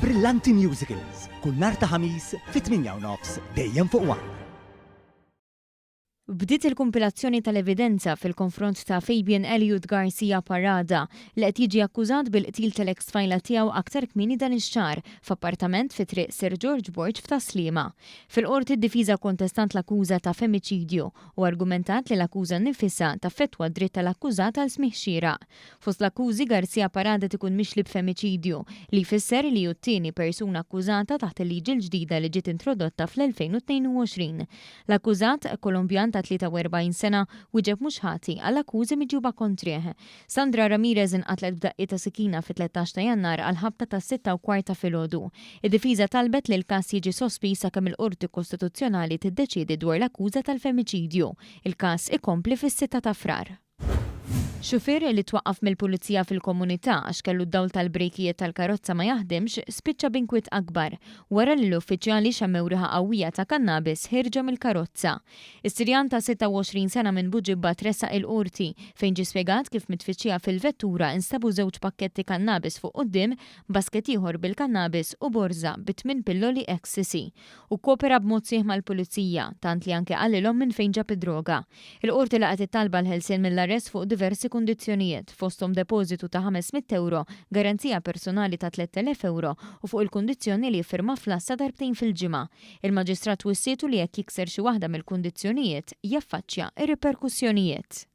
Brillanti Musicals, kull nhar ta' ħamis fit-8:30 dejjem fuq One. Bdiet il-kompilazzjoni tal-evidenza fil-konfront ta' Fabian Eliud Garcia Parada li qed jiġi akkużat bil-qtil tal-ex-fajla tiegħu aktar kmieni dan ix-xahar f'appartament fi triq Sir George Borg f'Taslima. Fil-qorti d-difiża kontestant l-akkuża ta' femiċidju u argumentat li l-akkuża nnifisha taffettwa d-dritt tal-akkużat għal smigħ xieraq. Fost l-akkużi Garcia Parada tkun mixli b'femiċidju li jfisser li hu t-tieni persuna akkużata taħt il-liġi l-ġdida li ġiet introdotta fl-2022. L-akkużat Kolumbjan 43 sena wieġeb mhux ħati għall-akkużi miġjuba kontrih. Sandra Ramirez inqatlet b'daqqiet ta' sikina fit-13 ta' Jannar għal ħabta ta' 6:15 filgħodu. Id-difiża talbet li l-każ jiġi sospiż sakemm il-Qorti Kostituzzjonali tiddeċiedi dwar l-akkuża tal-femiċidju. Il-każ ikompli fis-6 ta' Frar. Xufier li twaqqaf mill-pulizija fil-komunità għax kellu d-dawl tal-brejkijiet tal-karozza ma jaħdimx spiċċa b'inkwiet akbar wara li l-uffiċjali xammew riħa qawwija ta' kannabis ħirġa mill-karozza. Is-Sirjan ta' 26 sena minn Buġibba tressaq il-qorti fejn ġie spjegat kif mitfittxija fil-vettura instabu żewġ pakketti kannabis fuq quddiem, basket ieħor bil-kannabis u borża b'8 pilloli ecstasy. U kopera b'mod sieħ mal-pulizija tant li anke qalilhom minn fejn ġab id-droga. Il-qorti laqgħet ittalba l-ħelsien mill-arrest fuq diversi kundizzjonijiet fosthom depożitu ta' 500 euro, garanzija personali ta' 3000 euro u fuq il-kundizzjoni li jiffirma flassa darbtejn fil-ġimgħa. Il-Maġistrat wissietu li jekk jikser xi waħda mill-kundizzjonijiet jaffaċċja ir-riperkussjonijiet.